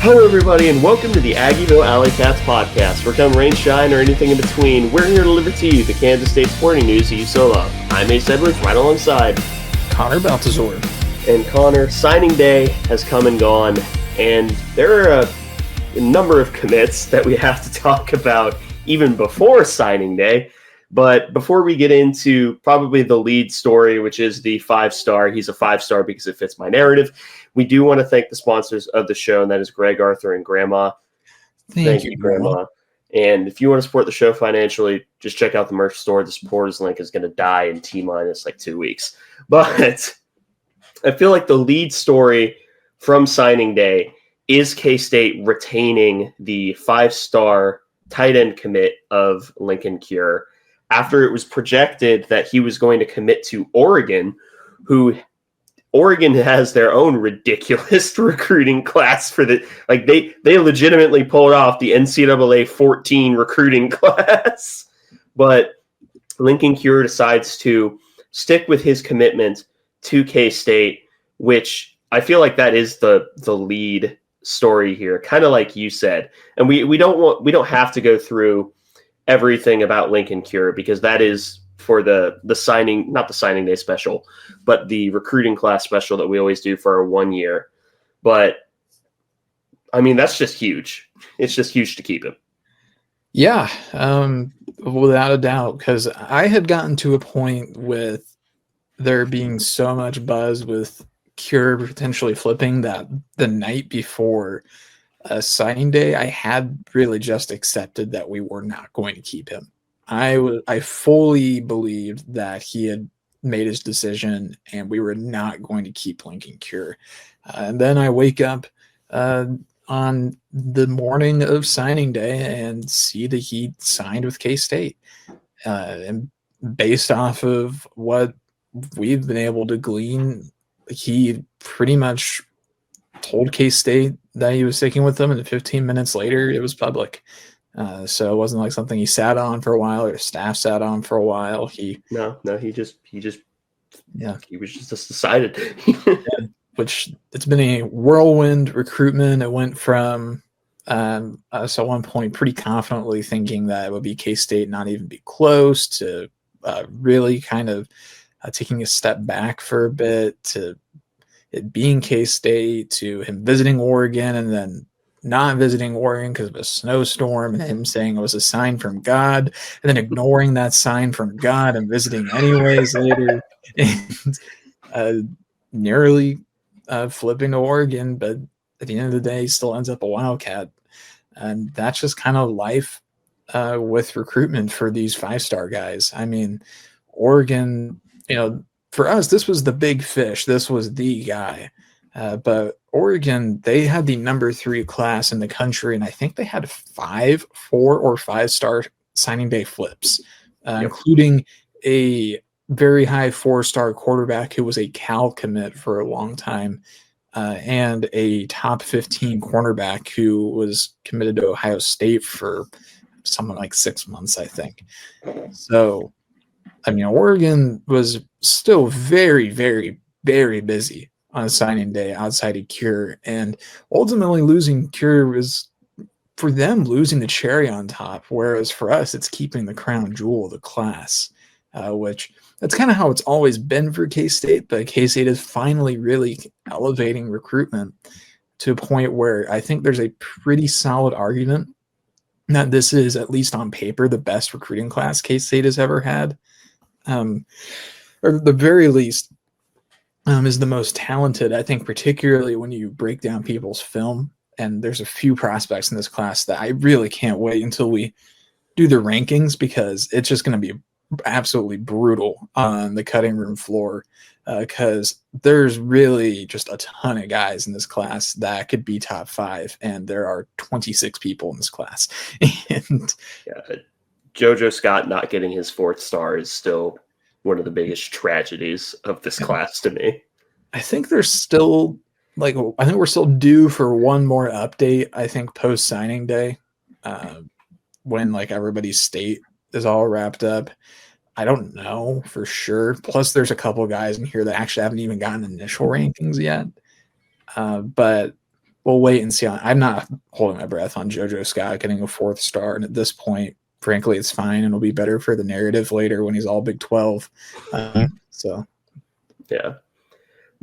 Hello, everybody, and welcome to the Aggieville Alleycats podcast. For come rain, shine, or anything in between, we're here to deliver to you the Kansas State sporting news that you so love. I'm Ace Edwards, right alongside Connor Baltazar. And Connor, signing day has come and gone, and there are a number of commits that we have to talk about even before signing day. But before we get into probably the lead story, which is the 5-star, he's a 5-star because it fits my narrative. We do want to thank the sponsors of the show, and that is Greg, Arthur, and Grandma. Thank you, Grandma. And if you want to support the show financially, just check out the merch store. The supporters link is going to die in T-minus like 2 weeks. But I feel like the lead story from signing day is K-State retaining the 5-star tight end commit of Lincoln Cure after it was projected that he was going to commit to Oregon, Oregon has their own ridiculous recruiting class for the, like they legitimately pulled off the NCAA 14 recruiting class. But Lincoln Cure decides to stick with his commitment to K-State, which I feel like that is the lead story here, kind of like you said. And we don't have to go through everything about Lincoln Cure because that is for the signing, not the signing day special, but the recruiting class special that we always do for our 1 year. But I mean, that's just huge. It's just huge to keep him. Yeah, without a doubt, because I had gotten to a point with there being so much buzz with Cure potentially flipping that the night before signing day, I had really just accepted that we were not going to keep him. I fully believed that he had made his decision and we were not going to keep Lincoln Cure. And then I wake up on the morning of signing day and see that he signed with K-State. And based off of what we've been able to glean, he pretty much told K-State that he was sticking with them, and 15 minutes later, it was public. So it wasn't like something he sat on for a while or staff sat on for a while. He was just decided. Yeah, which it's been a whirlwind recruitment. It went from us at one point pretty confidently thinking that it would be K-State, not even be close, to really kind of taking a step back for a bit, to it being K-State, to him visiting Oregon and then not visiting Oregon because of a snowstorm, and him saying it was a sign from God, and then ignoring that sign from God and visiting anyways later, and nearly flipping to Oregon, but at the end of the day, he still ends up a Wildcat. And that's just kind of life with recruitment for these 5-star guys. I mean, Oregon, for us, this was the big fish. This was the guy. But Oregon, they had the number 3 class in the country, and I think they had 5 4 or 5-star signing day flips, including a very high 4-star quarterback who was a Cal commit for a long time, and a top 15 cornerback who was committed to Ohio State for something like 6 months, I think. So, I mean, Oregon was still very, very, very busy on signing day outside of Cure, and ultimately losing Cure was, for them, losing the cherry on top, whereas for us, it's keeping the crown jewel of the class, which that's kind of how it's always been for K-State, but K-State is finally really elevating recruitment to a point where I think there's a pretty solid argument that this is, at least on paper, the best recruiting class K-State has ever had. Or at the very least, is the most talented, I think, particularly when you break down people's film. And there's a few prospects in this class that I really can't wait until we do the rankings, because it's just going to be absolutely brutal on the cutting room floor, because there's really just a ton of guys in this class that could be top 5, and there are 26 people in this class. And JoJo Scott not getting his 4th star is still one of the biggest tragedies of this class to me. I think there's still I think we're still due for one more update, I think, post signing day, when everybody's state is all wrapped up. I don't know for sure. Plus there's a couple of guys in here that actually haven't even gotten initial rankings yet. But we'll wait and see. I'm not holding my breath on JoJo Scott getting a 4th star, and at this point, frankly, it's fine, and it'll be better for the narrative later when he's all Big 12. So, yeah.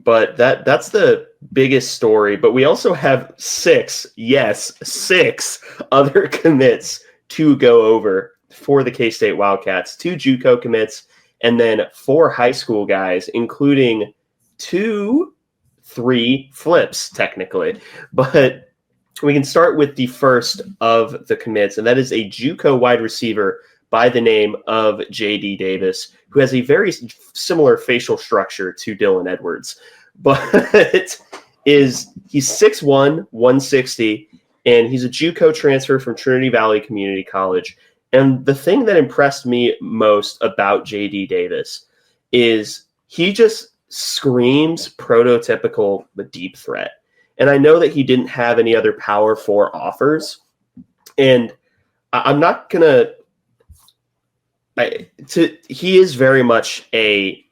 But that's the biggest story. But we also have 6 other commits to go over for the K-State Wildcats. 2 JUCO commits, and then 4 high school guys, including 3 flips, technically. But we can start with the first of the commits, and that is a JUCO wide receiver by the name of J.D. Davis, who has a very similar facial structure to Dylan Edwards. But he's 6'1", 160, and he's a JUCO transfer from Trinity Valley Community College. And the thing that impressed me most about J.D. Davis is he just screams prototypical deep threat. And I know that he didn't have any other Power 4 offers. And I'm not going to he is very much a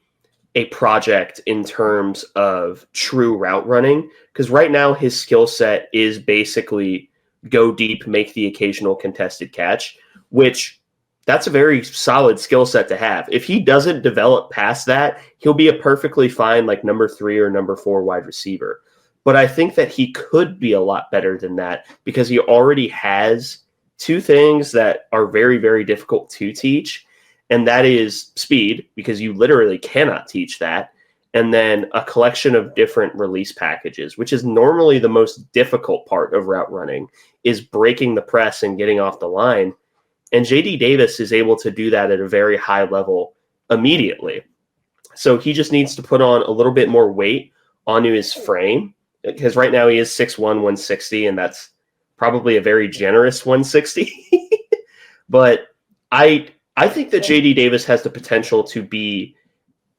project in terms of true route running, because right now his skill set is basically go deep, make the occasional contested catch, which that's a very solid skill set to have. If he doesn't develop past that, he'll be a perfectly fine like number 3 or number 4 wide receiver. But I think that he could be a lot better than that, because he already has 2 things that are very, very difficult to teach. And that is speed, because you literally cannot teach that. And then a collection of different release packages, which is normally the most difficult part of route running, is breaking the press and getting off the line. And J.D. Davis is able to do that at a very high level immediately. So he just needs to put on a little bit more weight onto his frame, because right now he is 6'1", 160, and that's probably a very generous 160. But I think that J.D. Davis has the potential to be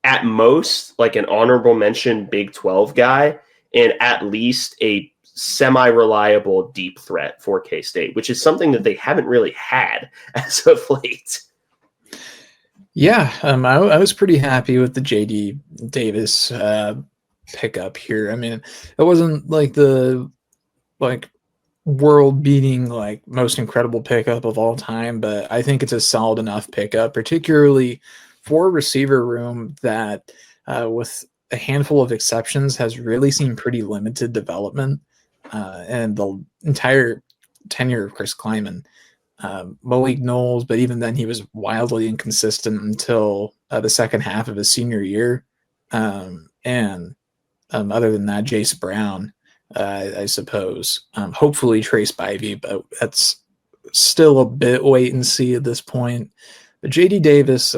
at most like an honorable mention Big 12 guy, and at least a semi-reliable deep threat for K-State, which is something that they haven't really had as of late. Yeah, I was pretty happy with the J.D. Davis pickup here. I mean, it wasn't like the world-beating, like most incredible pickup of all time, but I think it's a solid enough pickup, particularly for a receiver room that, with a handful of exceptions, has really seen pretty limited development. And the entire tenure of Chris Kleiman, Malik Knowles, but even then he was wildly inconsistent until the second half of his senior year. And other than that, Jace Brown, I suppose. Hopefully Trace Bivey, but that's still a bit wait and see at this point. But J.D. Davis,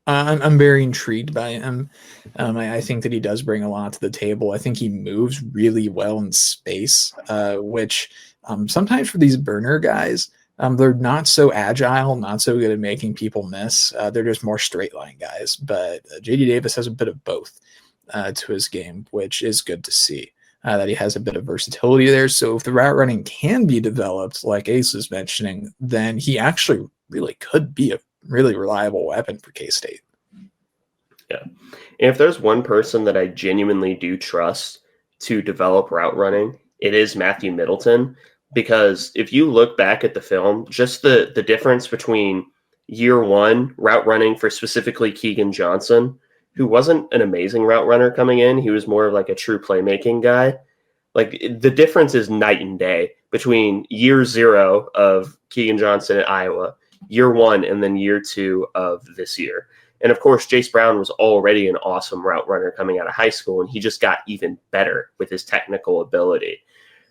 I'm very intrigued by him. I think that he does bring a lot to the table. I think he moves really well in space, which sometimes for these burner guys, they're not so agile, not so good at making people miss. They're just more straight line guys. But J.D. Davis has a bit of both to his game, which is good to see. That he has a bit of versatility there. So if the route running can be developed, like Ace is mentioning, then he actually really could be a really reliable weapon for K-State. Yeah. And if there's one person that I genuinely do trust to develop route running, it is Matthew Middleton. Because if you look back at the film, just the difference between year 1 route running for specifically Keegan Johnson, who wasn't an amazing route runner coming in. He was more of like a true playmaking guy. Like the difference is night and day between year 0 of Keegan Johnson at Iowa, year 1, and then year 2 of this year. And of course, Jace Brown was already an awesome route runner coming out of high school, and he just got even better with his technical ability.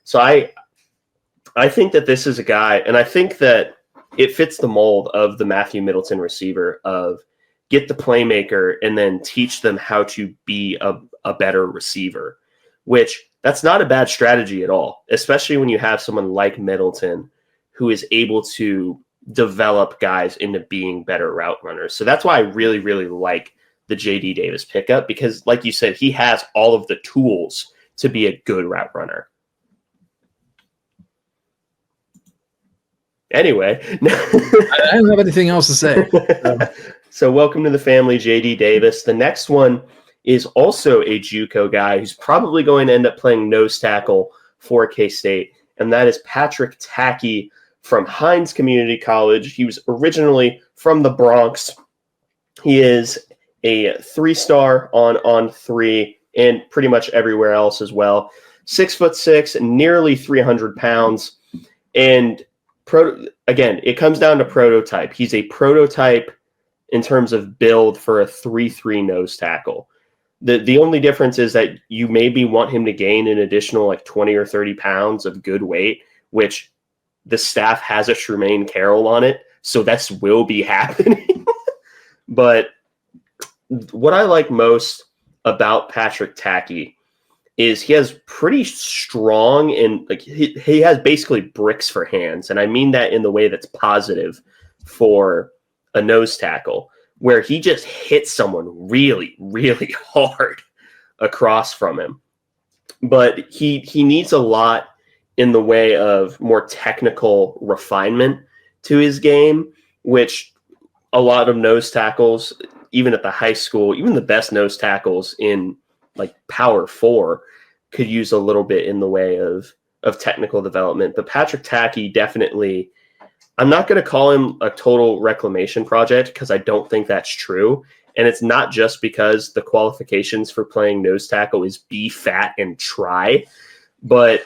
So I think that this is a guy, and I think that it fits the mold of the Matthew Middleton receiver of get the playmaker and then teach them how to be a better receiver, which that's not a bad strategy at all, especially when you have someone like Middleton who is able to develop guys into being better route runners. So that's why I really, really like the J.D. Davis pickup, because like you said, he has all of the tools to be a good route runner. Anyway. I don't have anything else to say. So welcome to the family, J.D. Davis. The next one is also a JUCO guy who's probably going to end up playing nose tackle for K-State, and that is Patrick Tackey from Hines Community College. He was originally from the Bronx. He is a 3-star on 3 and pretty much everywhere else as well. 6'6", nearly 300 pounds. And again, it comes down to prototype. He's a prototype in terms of build for a 3-3 nose tackle. The only difference is that you maybe want him to gain an additional like 20 or 30 pounds of good weight, which the staff has a Tremaine Carroll on it. So that will be happening. But what I like most about Patrick Tackey is he has pretty strong and like he has basically bricks for hands. And I mean that in the way that's positive for a nose tackle, where he just hits someone really, really hard across from him. But he needs a lot in the way of more technical refinement to his game, which a lot of nose tackles, even at the high school, even the best nose tackles in like Power 4 could use a little bit in the way of technical development. But Patrick Tackey definitely, I'm not going to call him a total reclamation project because I don't think that's true. And it's not just because the qualifications for playing nose tackle is be fat and try. But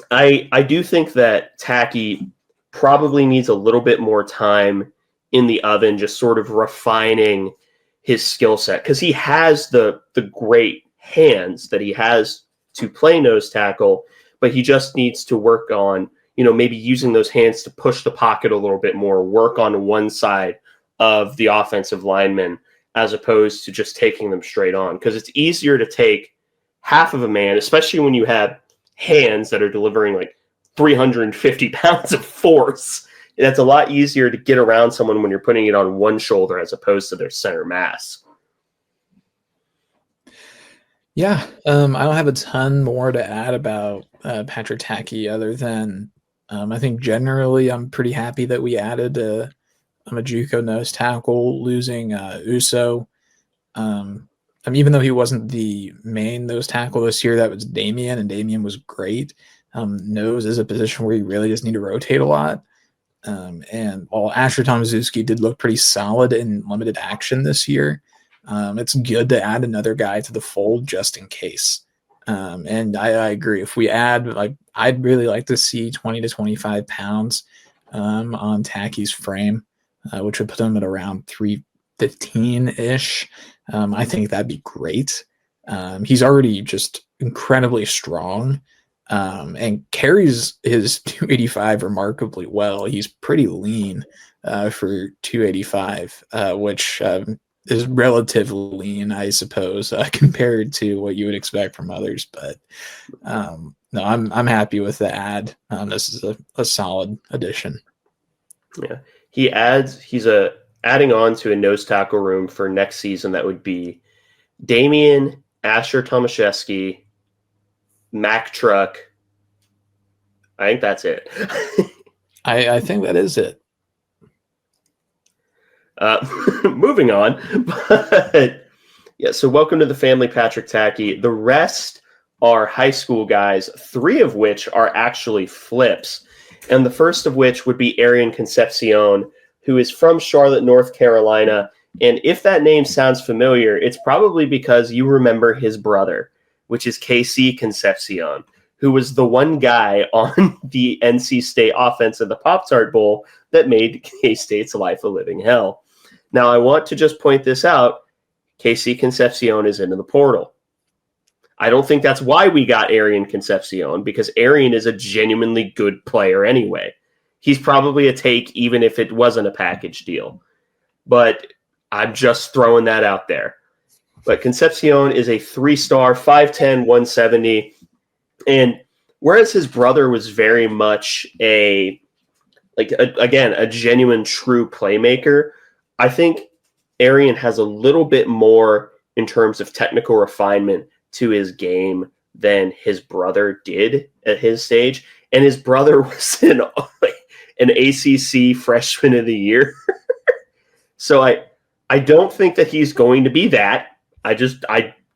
I do think that Tackey probably needs a little bit more time in the oven, just sort of refining his skill set, because he has the great hands that he has to play nose tackle, but he just needs to work on, maybe using those hands to push the pocket a little bit more, work on one side of the offensive lineman as opposed to just taking them straight on. Because it's easier to take half of a man, especially when you have hands that are delivering like 350 pounds of force. That's a lot easier to get around someone when you're putting it on one shoulder as opposed to their center mass. Yeah, I don't have a ton more to add about Patrick Tackey other than I think generally I'm pretty happy that we added a JUCO nose tackle, losing Uso. Even though he wasn't the main nose tackle this year, that was Damian, and Damian was great. Nose is a position where you really just need to rotate a lot. And while Asher Tomaszewski did look pretty solid in limited action this year, it's good to add another guy to the fold just in case. And I agree. If we add, I'd really like to see 20 to 25 pounds on Tackey's frame, which would put him at around 315-ish. I think that'd be great. He's already just incredibly strong. And carries his 285 remarkably well. He's pretty lean for 285, which is relatively lean, I suppose, compared to what you would expect from others. But no, I'm happy with the add. This is a solid addition. Yeah, he's adding on to a nose tackle room for next season. That would be Damian, Asher Tomaszewski, Mack Truck. I think that's it. I think that is it. Moving on. But yeah, so welcome to the family, Patrick Tackey. The rest are high school guys, 3 of which are actually flips. And the first of which would be Arian Concepcion, who is from Charlotte, North Carolina. And if that name sounds familiar, it's probably because you remember his brother, which is KC Concepcion, who was the one guy on the NC State offense of the Pop-Tart Bowl that made K-State's life a living hell. Now, I want to just point this out. KC Concepcion is into the portal. I don't think that's why we got Arian Concepcion, because Arian is a genuinely good player anyway. He's probably a take even if it wasn't a package deal. But I'm just throwing that out there. But Concepcion is a 3-star, 5'10", 170. And whereas his brother was very much a genuine true playmaker, I think Arian has a little bit more in terms of technical refinement to his game than his brother did at his stage. And his brother was an ACC freshman of the year. So I don't think that he's going to be that. I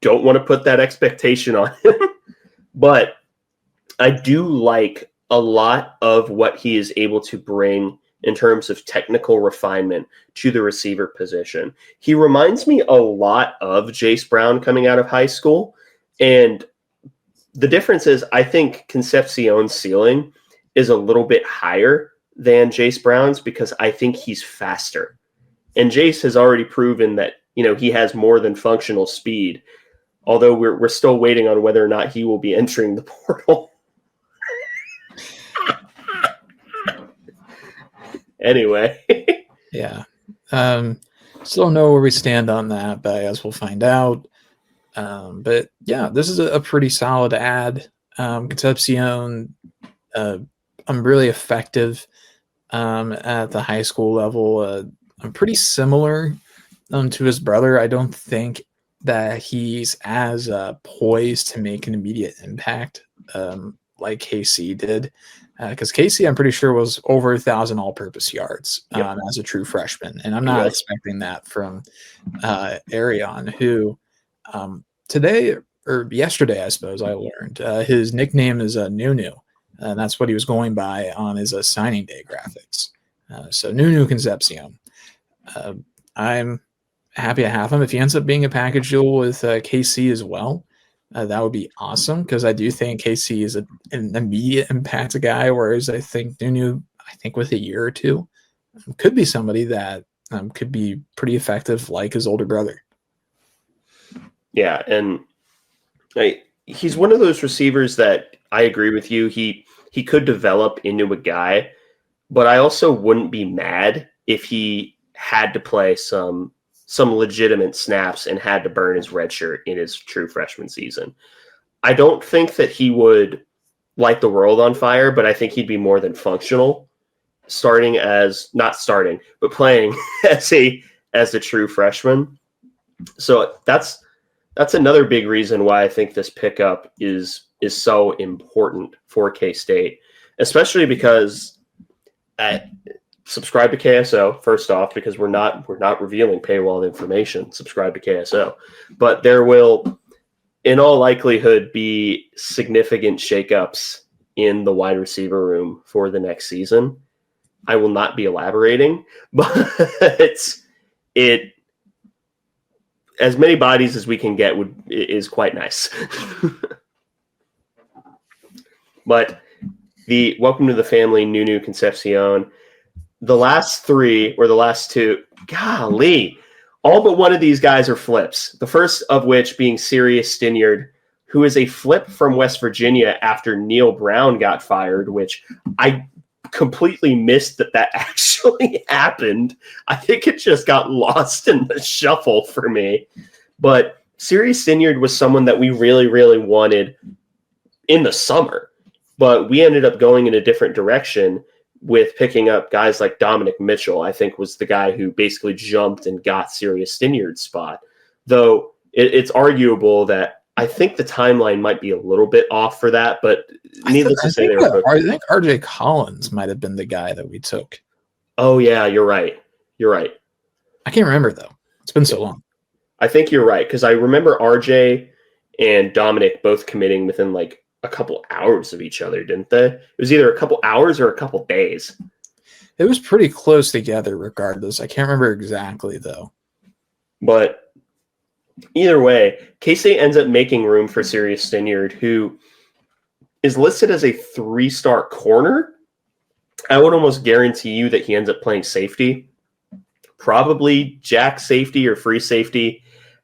don't want to put that expectation on him. But I do like a lot of what he is able to bring in terms of technical refinement to the receiver position. He reminds me a lot of Jace Brown coming out of high school. And the difference is I think Concepcion's ceiling is a little bit higher than Jace Brown's because I think he's faster. And Jace has already proven that, he has more than functional speed, although we're still waiting on whether or not he will be entering the portal. Anyway. Yeah. Still don't know where we stand on that, but I guess we'll find out. But yeah, this is a pretty solid ad. Concepcion, I'm really effective at the high school level. I'm pretty similar to his brother. I don't think that he's as poised to make an immediate impact like KC did. Because Casey, I'm pretty sure, was over 1,000 all-purpose yards as a true freshman, and I'm not expecting that from Arion, who today or yesterday, I suppose, I learned his nickname is Nunu, and that's what he was going by on his signing day graphics. So Nunu Concepcion. I'm happy to have him. If he ends up being a package deal with KC as well, that would be awesome because I do think KC is an immediate impact guy, whereas I think Nunu, with a year or two, could be somebody that could be pretty effective like his older brother. Yeah, and he's one of those receivers that I agree with you. He could develop into a guy, but I also wouldn't be mad if he had to play some legitimate snaps and had to burn his red shirt in his true freshman season. I don't think that he would light the world on fire, but I think he'd be more than functional playing as a true freshman. So that's another big reason why I think this pickup is so important for K-State, especially because subscribe to KSO first off, because we're not revealing paywalled information. Subscribe to KSO, but there will, in all likelihood, be significant shakeups in the wide receiver room for the next season. I will not be elaborating, but it as many bodies as we can get is quite nice. But the welcome to the family, Nunu Concepcion. The last three or the last two, golly, all but one of these guys are flips. The first of which being Sirius Stinyard, who is a flip from West Virginia after Neil Brown got fired, which I completely missed that actually happened. I think it just got lost in the shuffle for me. But Sirius Stinyard was someone that we really, really wanted in the summer, but we ended up going in a different direction with picking up guys like Dominic Mitchell. I think was the guy who basically jumped and got Sirius Stinyard's spot. Though it's arguable that I think the timeline might be a little bit off for that, but needless to say, I think RJ Collins might have been the guy that we took. Oh yeah, you're right. I can't remember though. It's been so long. I think you're right because I remember RJ and Dominic both committing within like a couple hours of each other, didn't they? It was either a couple hours or a couple days. It was pretty close together regardless. I can't remember exactly though. But either way, K-State ends up making room for Sirius Stinyard, who is listed as a 3-star corner. I would almost guarantee you that he ends up playing safety. Probably jack safety or free safety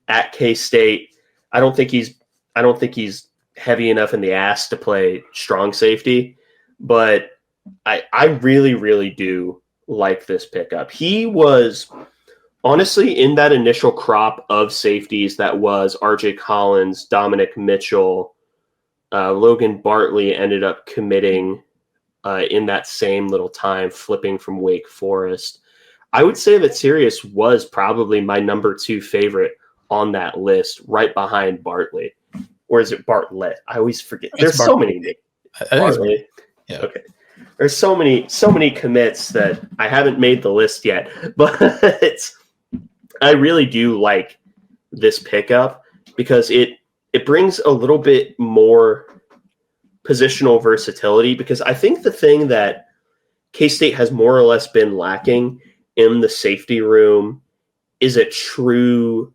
at K-State. I don't think he's heavy enough in the ass to play strong safety, but I really, really do like this pickup. He was honestly in that initial crop of safeties that was RJ Collins, Dominic Mitchell, Logan Bartley ended up committing in that same little time, flipping from Wake Forest. I would say that Sirius was probably my number 2 favorite on that list, right behind Bartley. Or is it Bartlett? I always forget. There's so many. Bartley. Yeah. Okay. There's so many commits that I haven't made the list yet, but I really do like this pickup because it brings a little bit more positional versatility, because I think the thing that K-State has more or less been lacking in the safety room is a true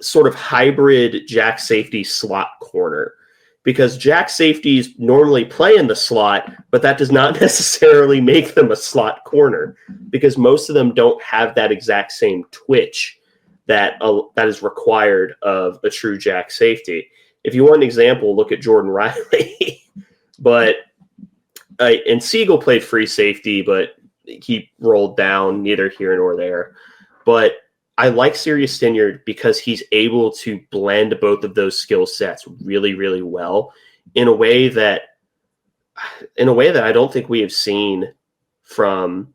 sort of hybrid jack safety slot corner, because jack safeties normally play in the slot, but that does not necessarily make them a slot corner, because most of them don't have that exact same twitch that is required of a true jack safety. If you want an example, look at Jordan Riley. But and Siegel played free safety, but he rolled down, neither here nor there. But I like Sirius Stinyard because he's able to blend both of those skill sets really, really well in a way that I don't think we have seen from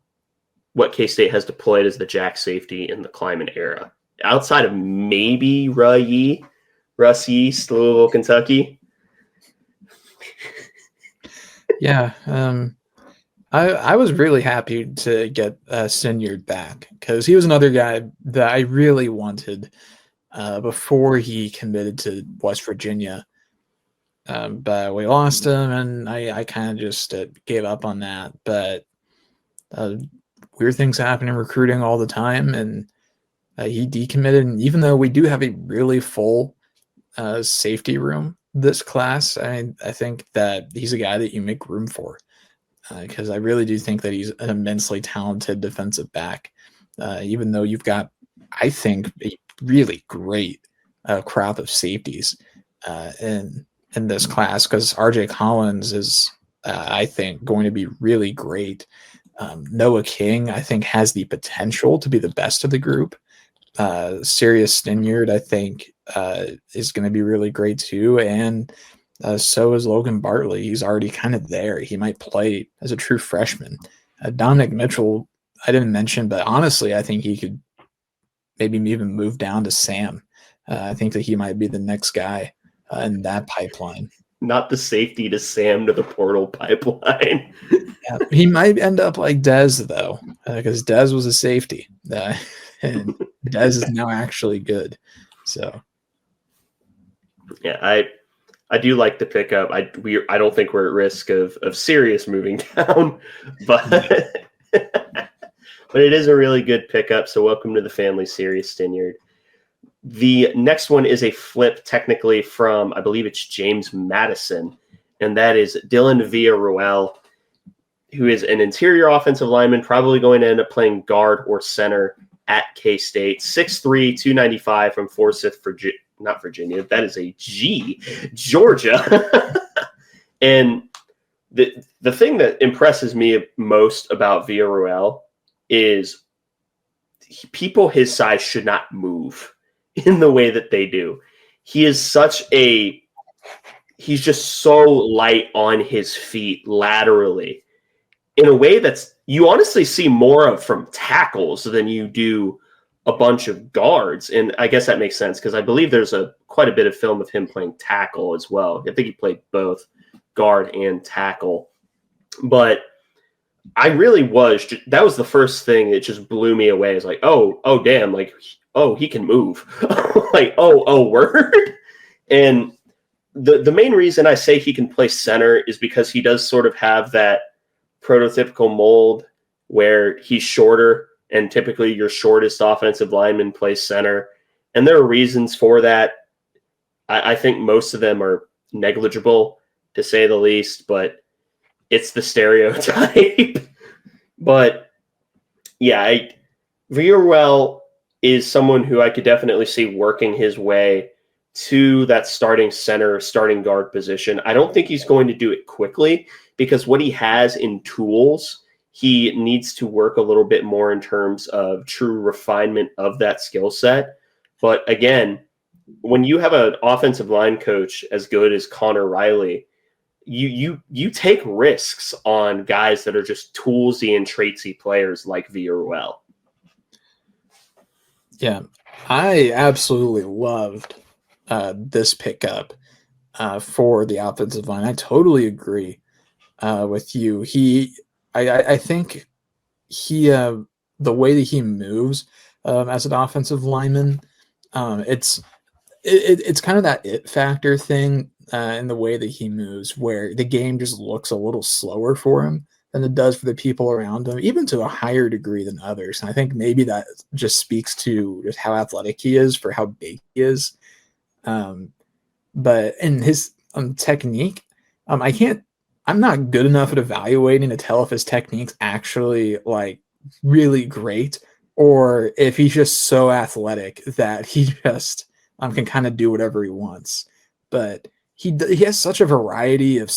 what K-State has deployed as the jack safety in the Kleiman era, outside of maybe Russ Yeast, Louisville, Kentucky. Yeah, I was really happy to get Stinyard back, because he was another guy that I really wanted before he committed to West Virginia. But we lost him, and I kind of just gave up on that. But weird things happen in recruiting all the time, and he decommitted. And even though we do have a really full safety room this class, I think that he's a guy that you make room for, because I really do think that he's an immensely talented defensive back, even though you've got, I think, a really great crop of safeties in this class, because RJ Collins is, I think, going to be really great. Noah King, I think, has the potential to be the best of the group. Sirius Stinyard, I think, is going to be really great too, and so is Logan Bartley. He's already kind of there. He might play as a true freshman. Dominic Mitchell, I didn't mention, but honestly, I think he could maybe even move down to Sam. I think that he might be the next guy in that pipeline. Not the safety to Sam to the portal pipeline. Yeah, he might end up like Dez, though, because Dez was a safety. And Dez is now actually good. So, yeah, I do like the pickup. I don't think we're at risk of Sirius moving down, but but it is a really good pickup. So welcome to the family, Sirius Stinyard. The next one is a flip, technically, from, I believe it's James Madison, and that is Dylan Villarreal, who is an interior offensive lineman, probably going to end up playing guard or center at K-State. 6'3", 295 from Forsyth, not Virginia. That is a G, Georgia. And the thing that impresses me most about Villarreal is people his size should not move in the way that they do. He's just so light on his feet laterally in a way that's you honestly see more of from tackles than you do a bunch of guards. And I guess that makes sense, because I believe there's quite a bit of film of him playing tackle as well. I think he played both guard and tackle. But I really that was the first thing that just blew me away. It's like, oh, damn, like, oh, he can move. Like, oh, word. And the main reason I say he can play center is because he does sort of have that prototypical mold where he's shorter, and typically your shortest offensive lineman plays center. And there are reasons for that. I think most of them are negligible, to say the least, but it's the stereotype. But yeah, Villarreal is someone who I could definitely see working his way to that starting center, starting guard position. I don't think he's going to do it quickly, because what he has in tools, he needs to work a little bit more in terms of true refinement of that skill set. But again, when you have an offensive line coach as good as Connor Riley, you take risks on guys that are just toolsy and traitsy players like Villarreal. Yeah, I absolutely loved this pickup for the offensive line. I totally agree with you. I think the way that he moves as an offensive lineman, it's kind of that it factor thing in the way that he moves, where the game just looks a little slower for him than it does for the people around him, even to a higher degree than others. And I think maybe that just speaks to just how athletic he is for how big he is. But in his technique, I'm not good enough at evaluating to tell if his technique's actually like really great or if he's just so athletic that he just can kind of do whatever he wants. But he has such a variety of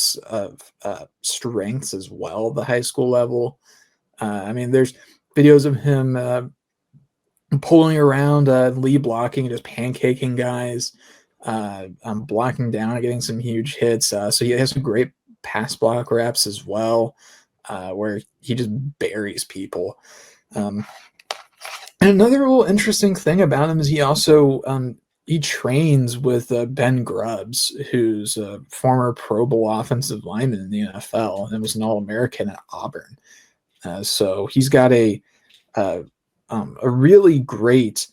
strengths as well at the high school level. I mean, there's videos of him pulling around, lead blocking, just pancaking guys, blocking down and getting some huge hits. So he has some great pass block reps as well, where he just buries people. And another real interesting thing about him is he also he trains with Ben Grubbs, who's a former Pro Bowl offensive lineman in the NFL and was an All-American at Auburn. So he's got a really great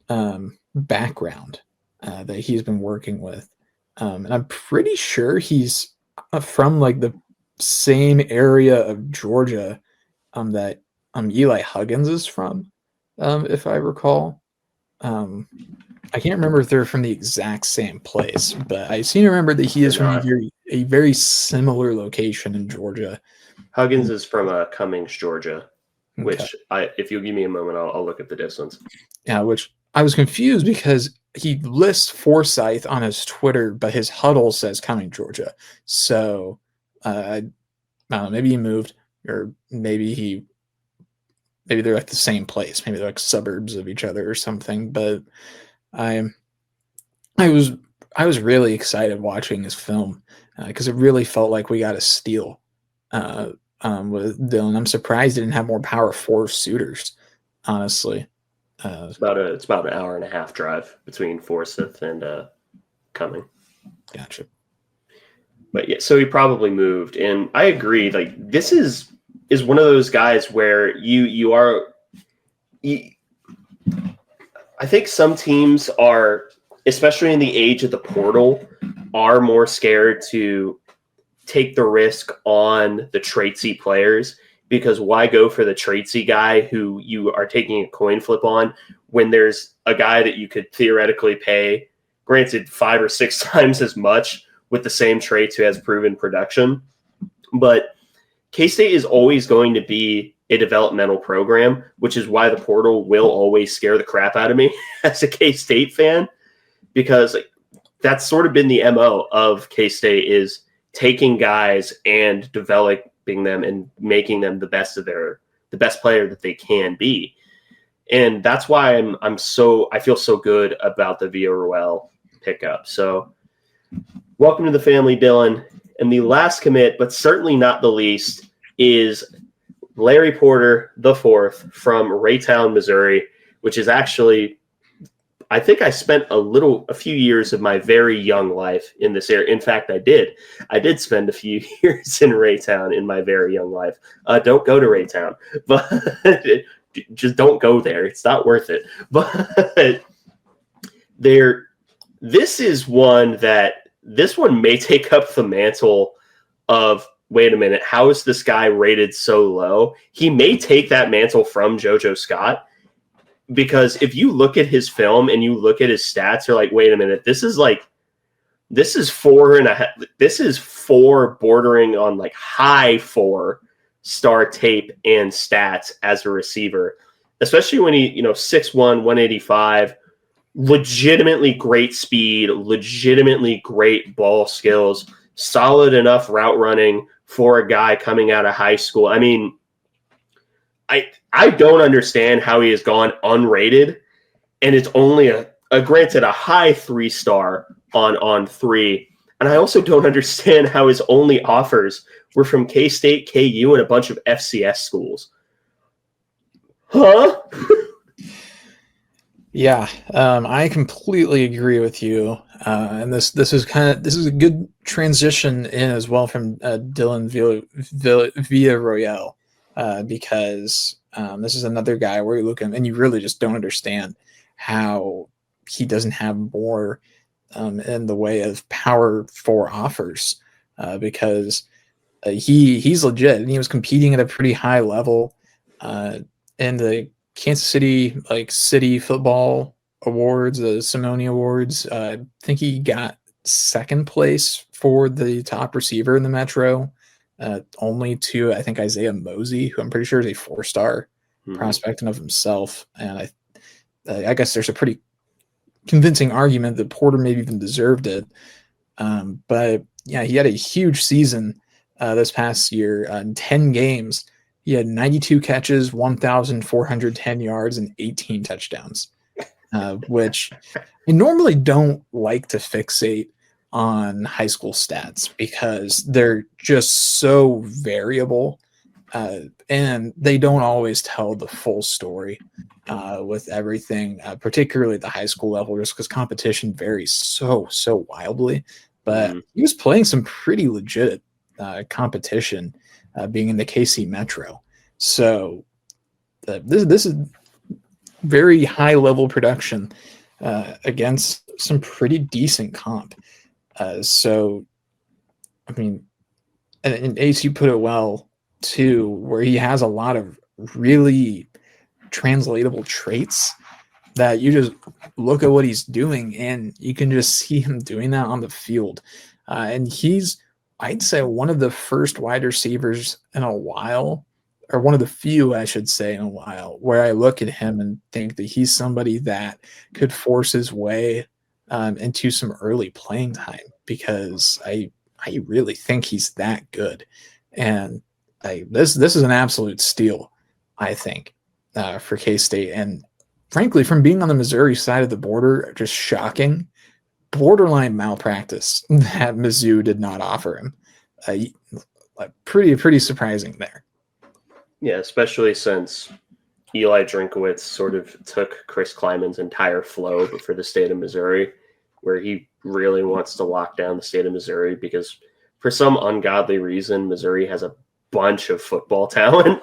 background that he's been working with. And I'm pretty sure he's from like the same area of Georgia that Eli Huggins is from, if I recall. I can't remember if they're from the exact same place, but I seem to remember that he is from a very similar location in Georgia. Huggins is from Cummings, Georgia, which if you'll give me a moment, I'll look at the distance. Yeah, which I was confused because he lists Forsyth on his Twitter, but his huddle says Cummings, Georgia. So I don't know, maybe he moved, or maybe they're like the same place. Maybe they're like suburbs of each other or something. But I was really excited watching this film because it really felt like we got a steal with Dylan. I'm surprised it didn't have more Power 4 suitors, honestly. It's about an hour and a half drive between Forsyth and Cumming. Gotcha. But yeah, so he probably moved, and I agree. Like, this is one of those guys where I think some teams are, especially in the age of the portal, are more scared to take the risk on the tradesy players, because why go for the tradesy guy who you are taking a coin flip on when there's a guy that you could theoretically pay, granted 5 or 6 times as much with the same traits who has proven production. But K-State is always going to be a developmental program, which is why the portal will always scare the crap out of me as a K-State fan, because that's sort of been the MO of K-State, is taking guys and developing them and making them the best player that they can be. And that's why I feel so good about the Villarreal pickup. So welcome to the family, Dylan. And the last commit, but certainly not the least, is Larry Porter IV from Raytown, Missouri, which is actually, I think I spent a few years of my very young life in this area. In fact, I did spend a few years in Raytown in my very young life. Don't go to Raytown, but just don't go there. It's not worth it. But this one may take up the mantle of, wait a minute, how is this guy rated so low? He may take that mantle from JoJo Scott, because if you look at his film and you look at his stats, you're like, wait a minute, this is 4.5. This is 4 bordering on like high 4-star tape and stats as a receiver, especially when he, 6'1", 185, legitimately great speed, legitimately great ball skills, solid enough route running for a guy coming out of high school. I mean, I don't understand how he has gone unrated, and it's only granted a high 3-star on 3. And I also don't understand how his only offers were from K-State, KU, and a bunch of FCS schools. Huh? Yeah, I completely agree with you. And this is a good transition in as well from Dylan Villarreal, because this is another guy where you look at him and you really just don't understand how he doesn't have more in the way of Power 4 offers because he's legit and he was competing at a pretty high level in the Kansas City city football awards, the Simone Awards. I think he got second place for the top receiver in the Metro, only to I think Isaiah Mosey, who I'm pretty sure is a 4-star prospect in of himself. And I guess there's a pretty convincing argument that Porter maybe even deserved it. But yeah, he had a huge season this past year. In 10 games, he had 92 catches, 1,410 yards, and 18 touchdowns, which I normally don't like to fixate on high school stats because they're just so variable and they don't always tell the full story with everything, particularly at the high school level, just because competition varies so wildly. But he was playing some pretty legit competition being in the KC Metro. So this is very high level production against some pretty decent comp. So, I mean, and Ace, you put it well too, where he has a lot of really translatable traits that you just look at what he's doing and you can just see him doing that on the field. And he's, I'd say, one of the first wide receivers in a while, or one of the few, I should say, in a while, where I look at him and think that he's somebody that could force his way into some early playing time, because I really think he's that good. And this is an absolute steal, I think, for K-State. And frankly, from being on the Missouri side of the border, just shocking, borderline malpractice that Mizzou did not offer him. Pretty surprising there. Yeah, especially since Eli Drinkowitz sort of took Chris Kleiman's entire flow for the state of Missouri, where he really wants to lock down the state of Missouri because for some ungodly reason, Missouri has a bunch of football talent.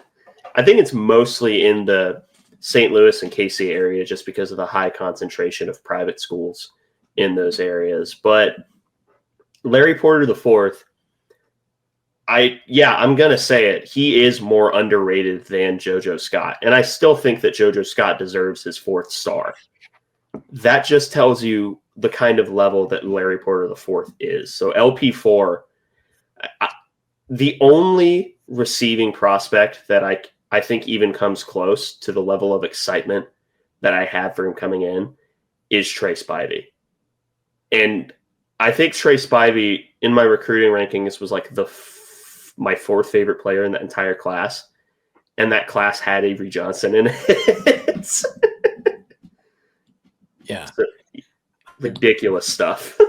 I think it's mostly in the St. Louis and KC area just because of the high concentration of private schools in those areas. But Larry Porter IV, I'm going to say it. He is more underrated than JoJo Scott. And I still think that JoJo Scott deserves his 4th star. That just tells you the kind of level that Larry Porter IV is. So LP4, the only receiving prospect that I think even comes close to the level of excitement that I had for him coming in is Trey Spivey. And I think Trey Spivey in my recruiting rankings was like my 4th favorite player in the entire class. And that class had Avery Johnson in it. Yeah. So, ridiculous stuff.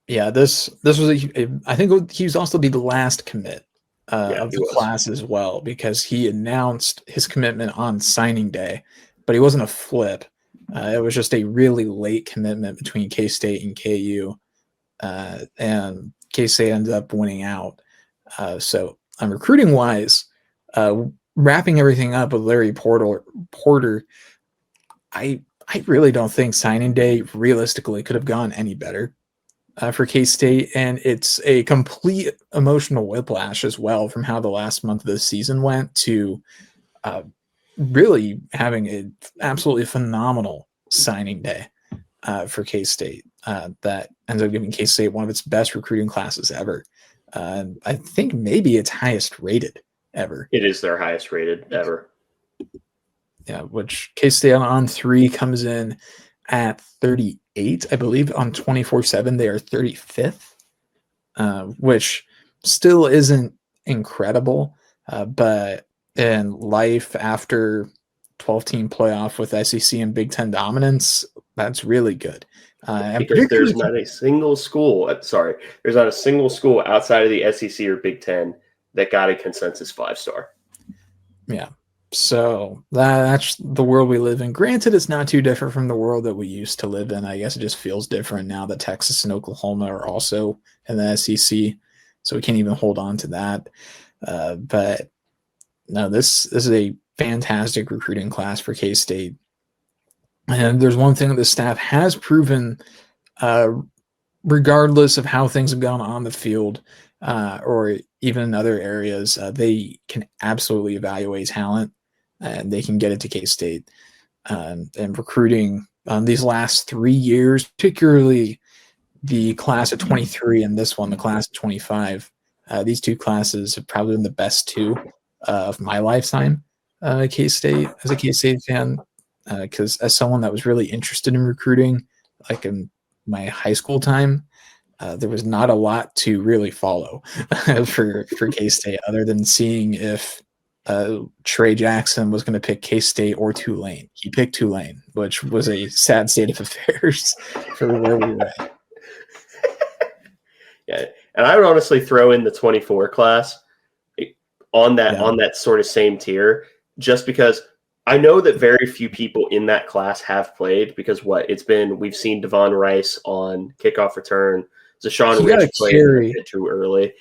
Yeah, this was I think he was also the last commit of the class as well, because he announced his commitment on signing day, but he wasn't a flip. It was just a really late commitment between K-State and KU, and K-State ended up winning out. So recruiting wise, wrapping everything up with Larry Porter, I really don't think signing day realistically could have gone any better for K-State. And it's a complete emotional whiplash as well from how the last month of the season went to really having an absolutely phenomenal signing day for K-State that ends up giving K-State one of its best recruiting classes ever. I think maybe its highest rated ever. It is their highest rated ever. Yeah, which K-State on 3 comes in at 38, I believe. On 24/7, they are 35th, which still isn't incredible. But in life after 12-team playoff with SEC and Big Ten dominance, that's really good. Because there's not a single school. There's not a single school outside of the SEC or Big Ten that got a consensus 5-star. Yeah. So that's the world we live in. Granted, it's not too different from the world that we used to live in. I guess it just feels different now that Texas and Oklahoma are also in the SEC, so we can't even hold on to that. But no, this is a fantastic recruiting class for K-State. And there's one thing that the staff has proven regardless of how things have gone on the field or even in other areas, they can absolutely evaluate talent and they can get it to K-State. And recruiting these last 3 years, particularly the class of 23 and this one, the class of 25, these two classes have probably been the best two of my lifetime K-State as a K-State fan, because as someone that was really interested in recruiting, like in my high school time, there was not a lot to really follow for K-State other than seeing if Trey Jackson was going to pick K-State or Tulane. He picked Tulane, which was a sad state of affairs for where we were at. Yeah, and I would honestly throw in the 24 class on that sort of same tier, just because I know that very few people in that class have played, because we've seen Devon Rice on kickoff return. Zashawn Rich played a bit too early.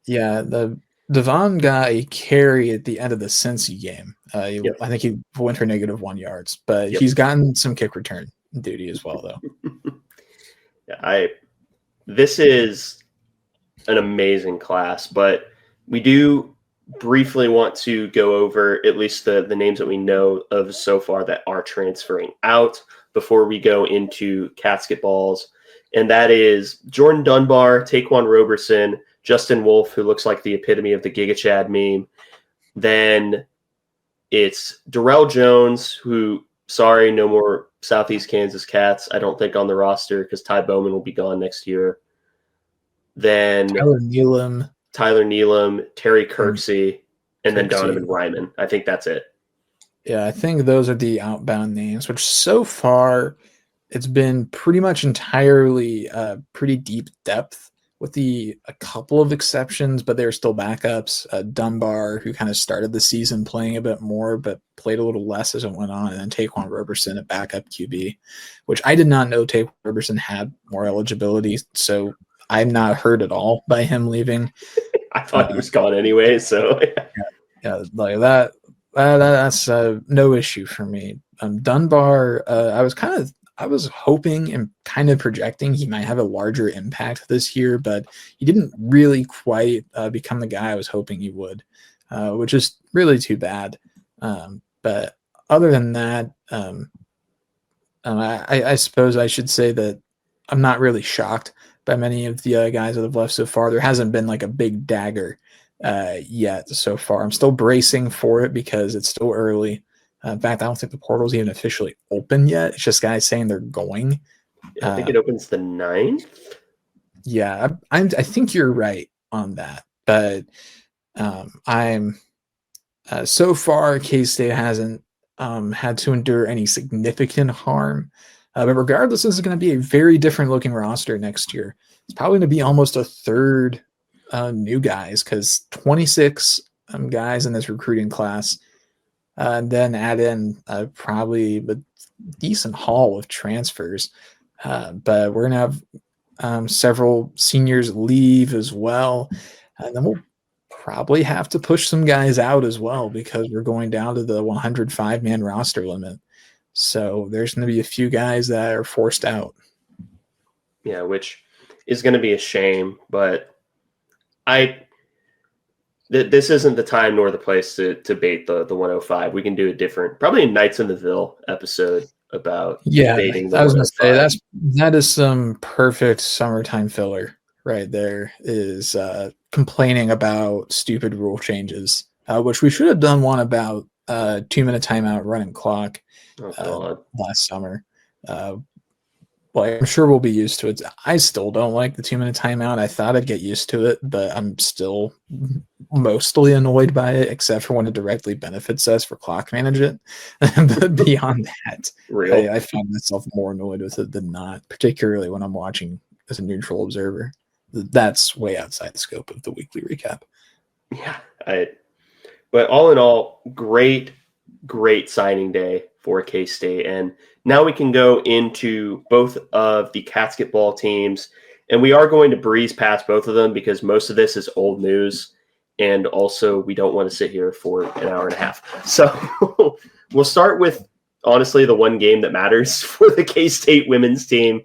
Yeah, the Devon got a carry at the end of the Cincy game. I think he went for -1 yards, but he's gotten some kick return duty as well, though. This is an amazing class, but we do briefly want to go over at least the names that we know of so far that are transferring out before we go into Catsketballs. And that is Jordan Dunbar, Taquan Roberson, Justin Wolfe, who looks like the epitome of the Giga Chad meme. Then it's Darrell Jones, who, sorry, no more Southeast Kansas Cats, I don't think, on the roster because Ty Bowman will be gone next year. Then Tyler Neelam, Terry Kirksey, and then Donovan Ryman. I think that's it. Yeah, I think those are the outbound names, which so far it's been pretty much entirely pretty deep depth with a couple of exceptions, but they're still backups. Dunbar, who kind of started the season playing a bit more, but played a little less as it went on. And then Taquan Roberson, a backup QB, which I did not know Taquan Roberson had more eligibility. So I'm not hurt at all by him leaving. I thought he was gone anyway. So yeah, like that. That's no issue for me. Dunbar, I was hoping and kind of projecting he might have a larger impact this year, but he didn't really quite become the guy I was hoping he would, which is really too bad. But other than that, I suppose I should say that I'm not really shocked by many of the guys that have left so far. There hasn't been like a big dagger yet so far. I'm still bracing for it because it's still early. In fact, I don't think the portal's even officially open yet. It's just guys saying they're going. I think it opens the 9th. Yeah, I think you're right on that. But I'm so far, K-State hasn't had to endure any significant harm. But regardless, this is going to be a very different looking roster next year. It's probably going to be almost a third new guys, because 26 guys in this recruiting class. And then add in probably a decent haul of transfers. But we're going to have several seniors leave as well. And then we'll probably have to push some guys out as well, because we're going down to the 105-man roster limit. So there's going to be a few guys that are forced out. Yeah, which is going to be a shame. But this isn't the time nor the place to debate the 105. We can do a different, probably a Knights in the Ville episode about debating the 105. I was going to say that is some perfect summertime filler right there, is complaining about stupid rule changes, which we should have done one about 2-minute timeout running clock last summer. Well, I'm sure we'll be used to it. I still don't like the 2-minute timeout. I thought I'd get used to it, but I'm still mostly annoyed by it, except for when it directly benefits us for clock management. But beyond that, I find myself more annoyed with it than not, particularly when I'm watching as a neutral observer. That's way outside the scope of the weekly recap. Yeah. But all in all, great signing day for K-State. And now we can go into both of the Catsketball teams, and we are going to breeze past both of them because most of this is old news, and also we don't want to sit here for an hour and a half. So we'll start with, honestly, the one game that matters for the K-State women's team,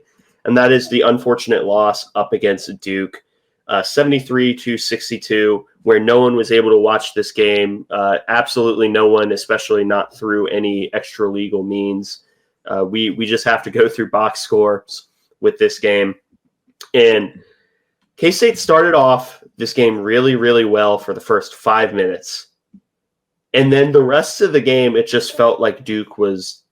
and that is the unfortunate loss up against Duke, 73-62, where no one was able to watch this game. Absolutely no one, especially not through any extra legal means. We just have to go through box scores with this game. And K-State started off this game really, really well for the first 5 minutes. And then the rest of the game, it just felt like Duke was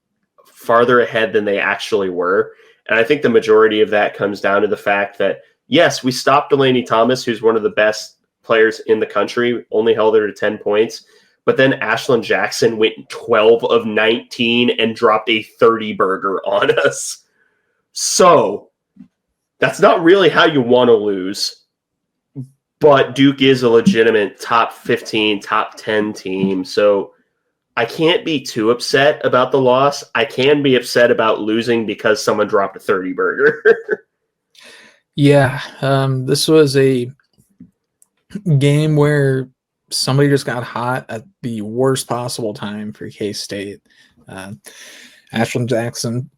farther ahead than they actually were. And I think the majority of that comes down to the fact that, yes, we stopped Delaney Thomas, who's one of the best players in the country, only held her to 10 points. But then Ashlyn Jackson went 12 of 19 and dropped a 30-burger on us. So that's not really how you want to lose. But Duke is a legitimate top 15, top 10 team. So I can't be too upset about the loss. I can be upset about losing because someone dropped a 30-burger. Yeah, this was a game where somebody just got hot at the worst possible time for K-State. Ashlyn Jackson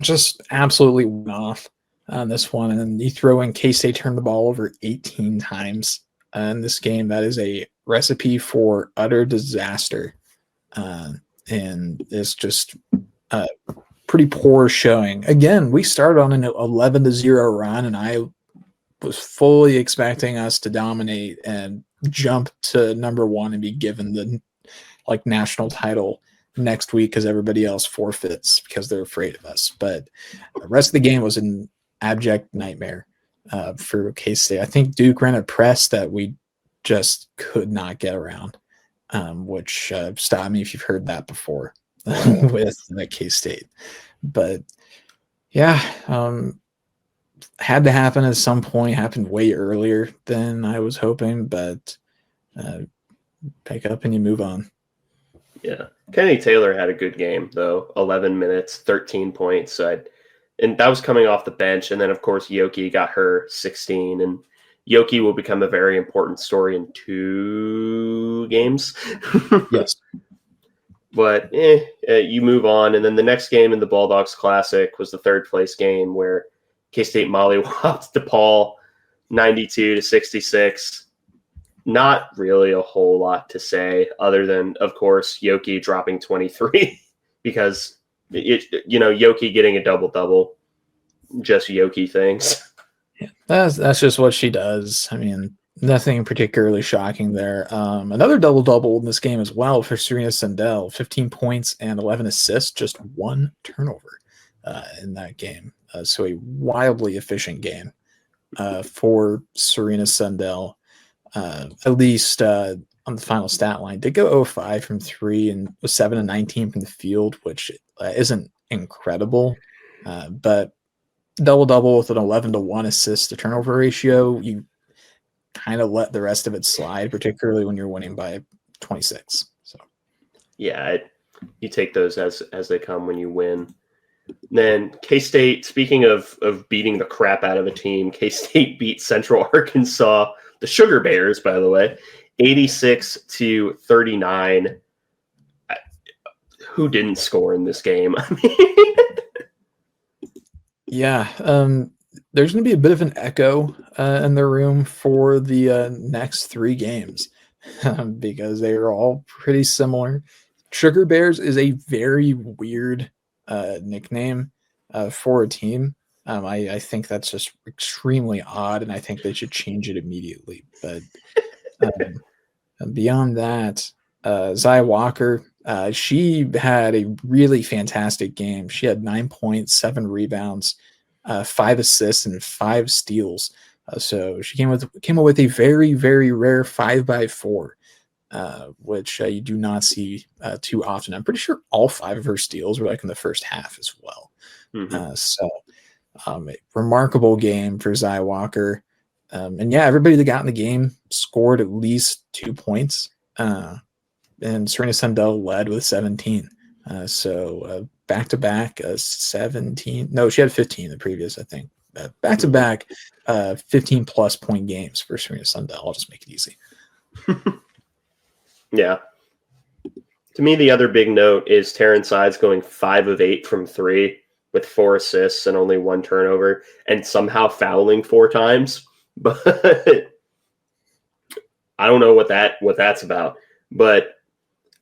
just absolutely went off on this one. And then you throw in K-State turned the ball over 18 times in this game. That is a recipe for utter disaster. And it's just a pretty poor showing. Again, we started on an 11-0 run, and I was fully expecting us to dominate and jump to number one and be given the national title next week because everybody else forfeits because they're afraid of us. But the rest of the game was an abject nightmare for K-State. I think Duke ran a press that we just could not get around, which stop me if you've heard that before with K-State. But yeah, had to happen at some point, happened way earlier than I was hoping, but pick up and you move on. Yeah. Kennedy Taylor had a good game, though. 11 minutes, 13 points. And that was coming off the bench. And then, of course, Yoki got her 16. And Yoki will become a very important story in 2 games. Yes. But you move on. And then the next game in the Bulldogs Classic was the third-place game where K-State mollywopped DePaul 92-66. Not really a whole lot to say other than, of course, Yoki dropping 23 because, Yoki getting a double-double, just Yoki things. Yeah, that's just what she does. I mean, nothing particularly shocking there. Another double-double in this game as well for Serena Sundell, 15 points and 11 assists, just 1 turnover in that game. So a wildly efficient game for Serena Sundell. At least on the final stat line, did go 0-5 from 3 and was 7-19 from the field, which isn't incredible. But double-double with an 11-1 assist to turnover ratio, you kind of let the rest of it slide, particularly when you're winning by 26. So, yeah, you take those as they come when you win. Then K-State, speaking of beating the crap out of a team, K-State beat Central Arkansas, the Sugar Bears, by the way, 86-39. Who didn't score in this game? I mean, yeah, there's going to be a bit of an echo in the room for the next 3 games because they are all pretty similar. Sugar Bears is a very weird nickname for a team. I think that's just extremely odd, and I think they should change it immediately. But beyond that, Zai Walker, she had a really fantastic game. She had 9 points, 7 rebounds, 5 assists, and 5 steals. So she came up with a very, very rare 5x4, which you do not see too often. I'm pretty sure all 5 of her steals were in the first half as well. Mm-hmm. A remarkable game for Zai Walker. And yeah, everybody that got in the game scored at least 2 points. And Serena Sundell led with 17. So back-to-back 17. No, she had 15 the previous, I think. Back-to-back 15-plus point games for Serena Sundell. I'll just make it easy. Yeah. To me, the other big note is Terrence Sides going 5 of 8 from 3, with 4 assists and only 1 turnover and somehow fouling 4 times. But I don't know what that's about. But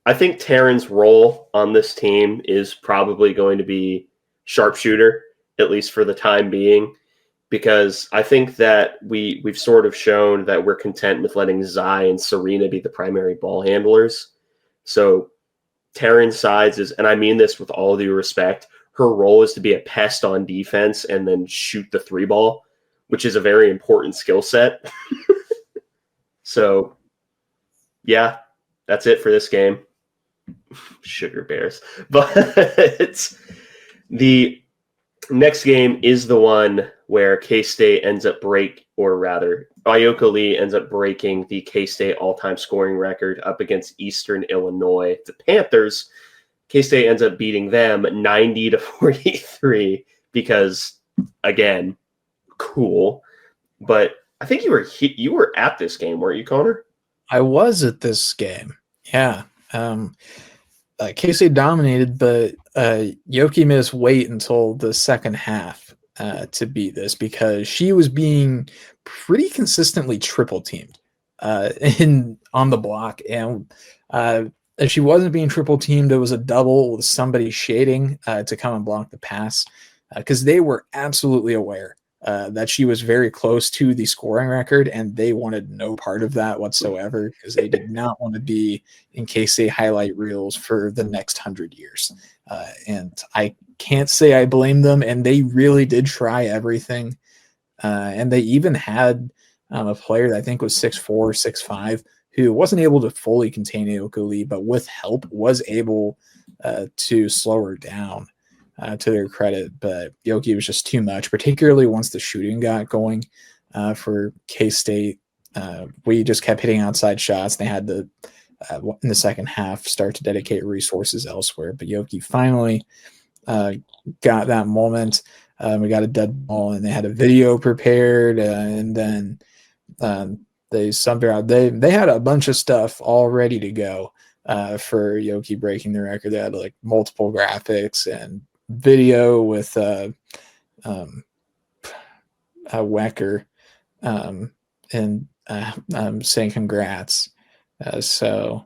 I think Taryn's role on this team is probably going to be sharpshooter, at least for the time being, because I think that we've sort of shown that we're content with letting Zai and Serena be the primary ball handlers. So Taryn's sides is, and I mean this with all due respect, her role is to be a pest on defense and then shoot the 3 ball, which is a very important skill set. So, yeah, that's it for this game. Sugar Bears. But the next game is the one where K-State ends up Ayoka Lee ends up breaking the K-State all-time scoring record up against Eastern Illinois. The Panthers, K-State ends up beating them 90-43 because, again, cool. But I think you were at this game, weren't you, Connor? I was at this game. Yeah. K-State dominated, but Yoki made us wait until the second half to beat this because she was being pretty consistently triple teamed on the block, and if she wasn't being triple teamed, it was a double with somebody shading to come and block the pass because they were absolutely aware that she was very close to the scoring record, and they wanted no part of that whatsoever because they did not want to be in K-State highlight reels for the next 100 years. And I can't say I blame them, and they really did try everything. And they even had a player that I think was 6'4", 6'5", who wasn't able to fully contain Ayoka Lee, but with help was able to slow her down. To their credit, but Yoki was just too much, particularly once the shooting got going for K-State. We just kept hitting outside shots. They had to, in the second half, start to dedicate resources elsewhere. But Yoki finally got that moment. We got a dead ball, and they had a video prepared, and then they subbed her out. They had a bunch of stuff all ready to go for Yoki breaking the record. They had like multiple graphics and video with Wecker and saying congrats. So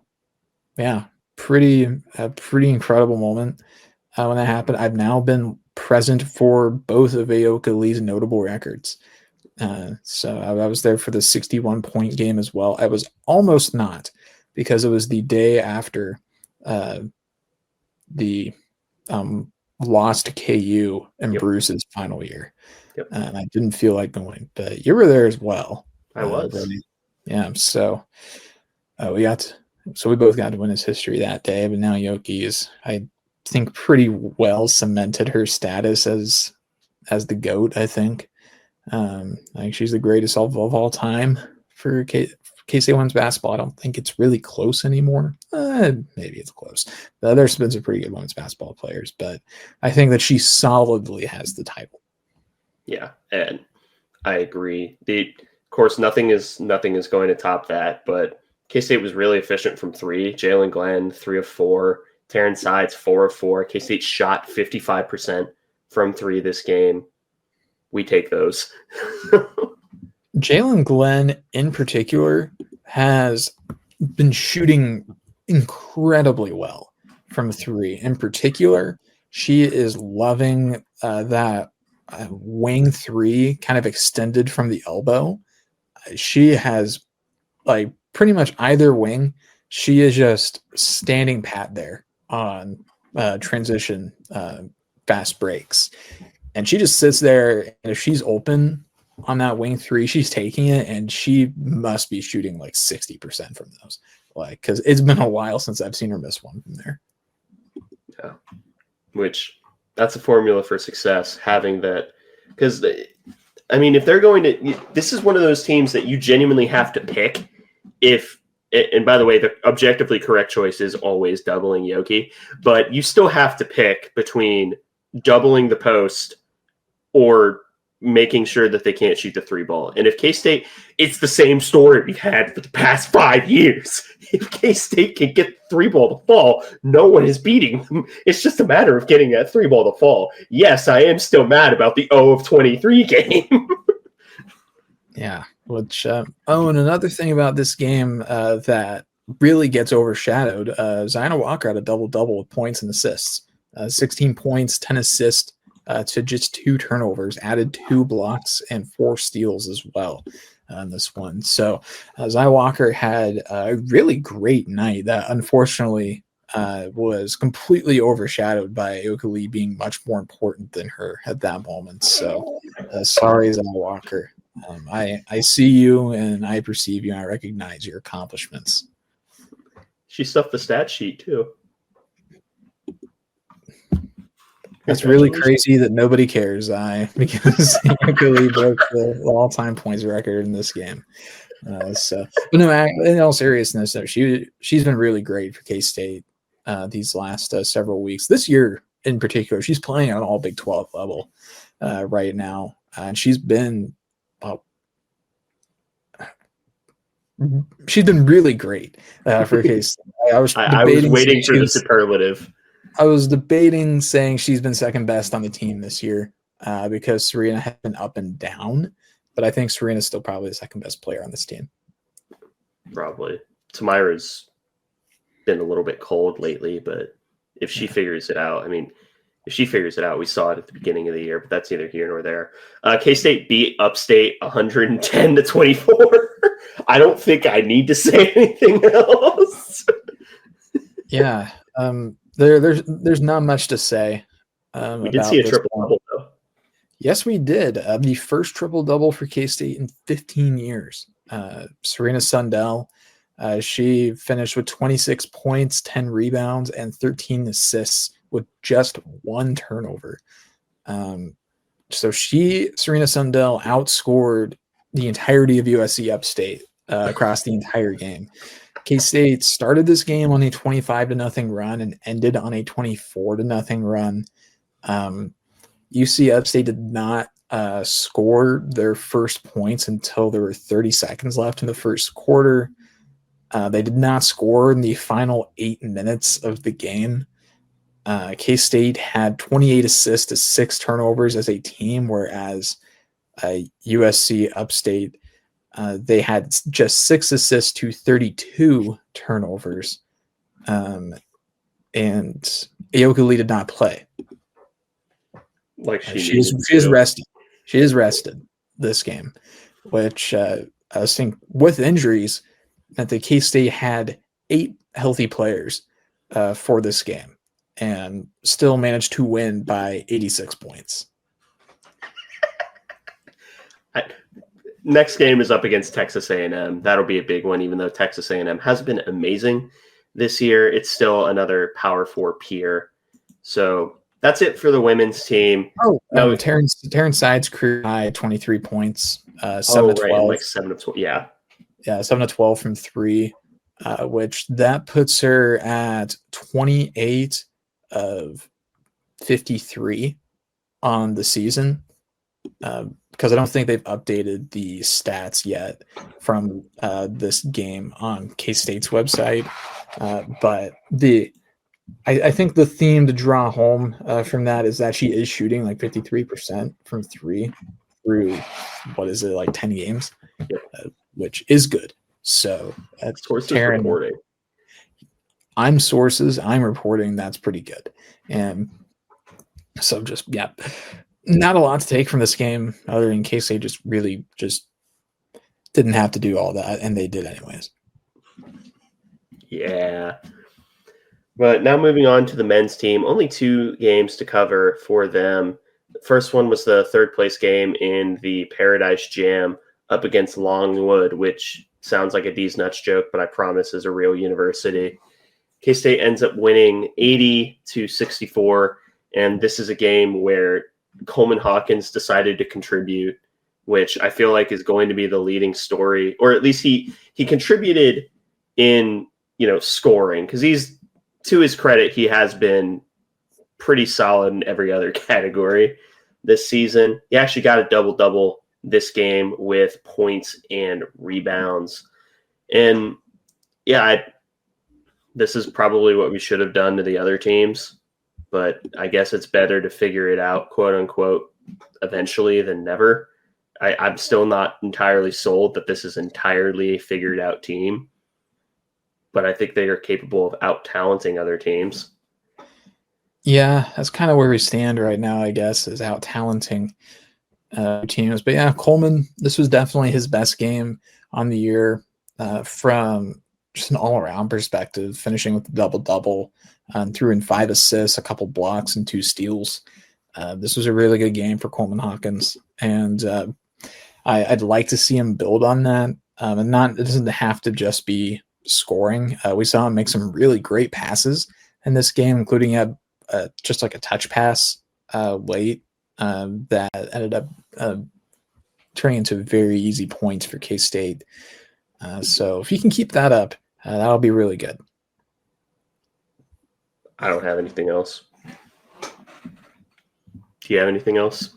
yeah, pretty incredible moment when that happened. I've now been present for both of Ayoka Lee's notable records. So I was there for the 61-point game as well. I was almost not because it was the day after the lost to KU in Bruce's final year. And I didn't feel like going, but you were there as well. I was. Really. Yeah. So we both got to witness history that day, but now Yoki is, I think, pretty well cemented her status as the GOAT, I think. I think she's the greatest of all time for K-State women's basketball. I don't think it's really close anymore. Maybe it's close. There's been some pretty good women's basketball players, but I think that she solidly has the title. Yeah, and I agree. Of course, nothing is going to top that, but K-State was really efficient from 3. Jalen Glenn, 3 of 4. Taryn Sides, 4 of 4. K-State shot 55% from 3 this game. We take those. Jalen Glenn, in particular, has been shooting incredibly well from 3. In particular, she is loving that wing 3 kind of extended from the elbow. She has, like, pretty much either wing. She is just standing pat there on transition fast breaks. And she just sits there, and if she's open on that wing 3, she's taking it, and she must be shooting like 60% from those. Like, because it's been a while since I've seen her miss one from there. Yeah, which that's a formula for success, having that. Because, I mean, if they're going to, this is one of those teams that you genuinely have to pick. And by the way, the objectively correct choice is always doubling Yoki, but you still have to pick between doubling the post or making sure that they can't shoot the three ball. And if K-State, it's the same story we've had for the past 5 years. If K-State can get the three ball to fall, no one is beating them. It's just a matter of getting that three ball to fall. Yes, I am still mad about the 0 of 23 game. Yeah. Which, and another thing about this game that really gets overshadowed, Zion Walker had a double-double with points and assists. 16 points, 10 assists to just 2 turnovers, added 2 blocks and 4 steals as well on this one. So Zion Walker had a really great night that unfortunately was completely overshadowed by Ayoka Lee being much more important than her at that moment. So sorry, Zion Walker. I see you and I perceive you and I recognize your accomplishments. She stuffed the stat sheet too. It's really crazy that nobody cares, because Ayoka Lee broke the all-time points record in this game. But no, in all seriousness, though, she's been really great for K-State these last several weeks. This year in particular, she's playing at an all Big 12 level right now, and she's been really great for K-State. I was waiting for the superlative. I was debating saying she's been second best on the team this year because Serena has been up and down, but I think Serena's still probably the second best player on this team. Probably. Tamira's been a little bit cold lately, but if she figures it out, we saw it at the beginning of the year, but that's neither here nor there. K-State beat Upstate 110-24. I don't think I need to say anything else. Yeah. There's not much to say. We did see a triple-double, though. Yes, we did. The first triple-double for K-State in 15 years. Serena Sundell, she finished with 26 points, 10 rebounds, and 13 assists with just 1 turnover. So Serena Sundell outscored the entirety of USC Upstate across the entire game. K-State started this game on a 25-0 run and ended on a 24-0 run. UC Upstate did not score their first points until there were 30 seconds left in the first quarter. They did not score in the final 8 minutes of the game. K-State had 28 assists to 6 turnovers as a team, whereas USC Upstate, they had just 6 assists to 32 turnovers. And Ayoka Lee did not play. Like she is rested. She is rested this game, which I was thinking with injuries that the K-State had 8 healthy players for this game and still managed to win by 86 points. Next game is up against Texas A&M. That'll be a big one, even though Texas A&M has been amazing this year. It's still another Power 4 peer. So that's it for the women's team. Terrence Sides career high 23 points, 7 to 12. Like 7 to 12. Yeah, 7 to 12 from 3, which that puts her at 28 of 53 on the season. Because I don't think they've updated the stats yet from this game on K-State's website. But I think the theme to draw home from that is that she is shooting like 53% from 3 through, 10 games, which is good. So that's Taryn reporting. I'm reporting that's pretty good. And so not a lot to take from this game other than K-State just really didn't have to do all that, and they did anyways. Yeah. But now moving on to the men's team, only 2 games to cover for them. The first one was the 3rd place game in the Paradise Jam up against Longwood, which sounds like a D's Nuts joke, but I promise is a real university. K-State ends up winning 80-64, and this is a game where Coleman Hawkins decided to contribute, which I feel like is going to be the leading story, or at least he contributed in, scoring, because he's, to his credit, he has been pretty solid in every other category. this season. He actually got a double-double this game with points and rebounds. And, yeah, this is probably what we should have done to the other teams, but I guess it's better to figure it out, quote-unquote, eventually than never. I'm still not entirely sold that this is entirely a figured-out team, but I think they are capable of out-talenting other teams. Yeah, that's kind of where we stand right now, I guess, is out-talenting teams. But yeah, Coleman, this was definitely his best game on the year from just an all-around perspective, finishing with a double-double, threw in 5 assists, a couple blocks, and 2 steals. This was a really good game for Coleman Hawkins, and I'd like to see him build on that. It doesn't have to just be scoring. We saw him make some really great passes in this game, including just like a touch pass late that ended up turning into very easy points for K-State. So if he can keep that up, that'll be really good. I don't have anything else. Do you have anything else?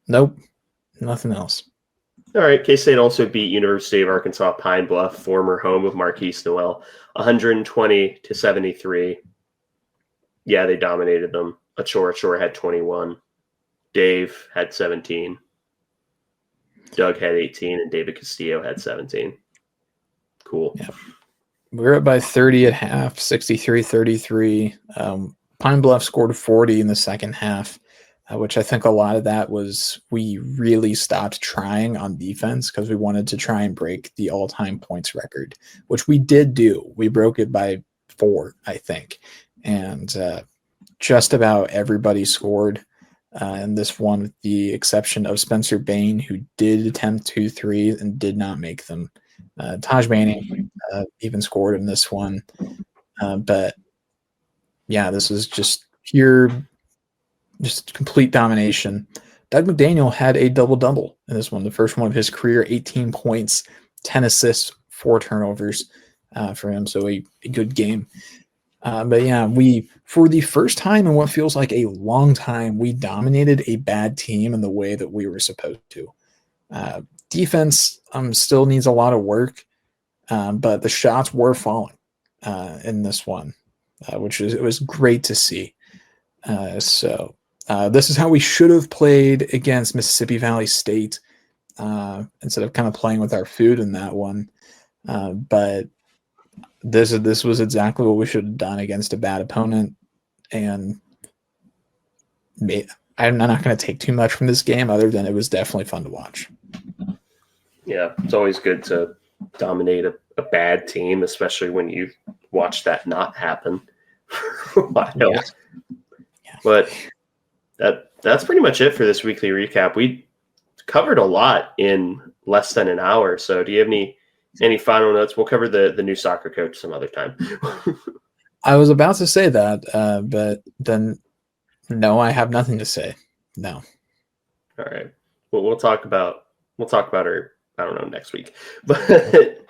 Nope, nothing else. All right, K-State also beat University of Arkansas Pine Bluff, former home of Marquise Noel, 120-73. Yeah, they dominated them. Achor had 21. Dave had 17. Doug had 18, and David Castillo had 17. Cool. Yeah. We were up by 30 at half, 63-33. Pine Bluff scored 40 in the second half, which I think a lot of that was we really stopped trying on defense because we wanted to try and break the all-time points record, which we did do. We broke it by 4, I think. And just about everybody scored in this one, with the exception of Spencer Bain, who did attempt 2 threes and did not make them. Taj Manning even scored in this one. But, yeah, this was just complete domination. Doug McDaniel had a double-double in this one, the first one of his career, 18 points, 10 assists, 4 turnovers for him, so a good game. But yeah, for the first time in what feels like a long time, we dominated a bad team in the way that we were supposed to. Defense still needs a lot of work, but the shots were falling in this one, which it was great to see. So this is how we should have played against Mississippi Valley State instead of kind of playing with our food in that one. But this was exactly what we should have done against a bad opponent. And I'm not going to take too much from this game other than it was definitely fun to watch. Yeah, it's always good to dominate a bad team, especially when you watch that not happen for a while. Yeah. But that's pretty much it for this weekly recap. We covered a lot in less than an hour. So do you have any final notes? We'll cover the new soccer coach some other time. I was about to say that, but then no, I have nothing to say. No. All right. Well, we'll talk about her, I don't know, next week. But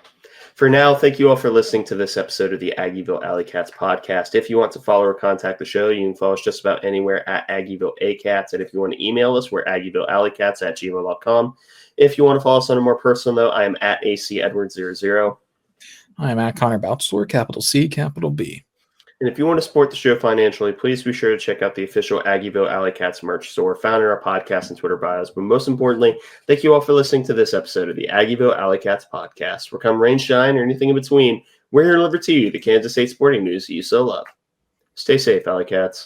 for now, thank you all for listening to this episode of the Aggieville Alleycats podcast. If you want to follow or contact the show, you can follow us just about anywhere at Aggieville Alleycats. And if you want to email us, we're AggievilleAlleycats@gmail.com. If you want to follow us on a more personal note, I am at ACEdwards00. I am at Connor Bachelor, capital C, capital B. And if you want to support the show financially, please be sure to check out the official Aggieville Alleycats merch store found in our podcast and Twitter bios. But most importantly, thank you all for listening to this episode of the Aggieville Alleycats podcast. Where come rain, shine, or anything in between, we're here to deliver to you the Kansas State sporting news you so love. Stay safe, Alleycats.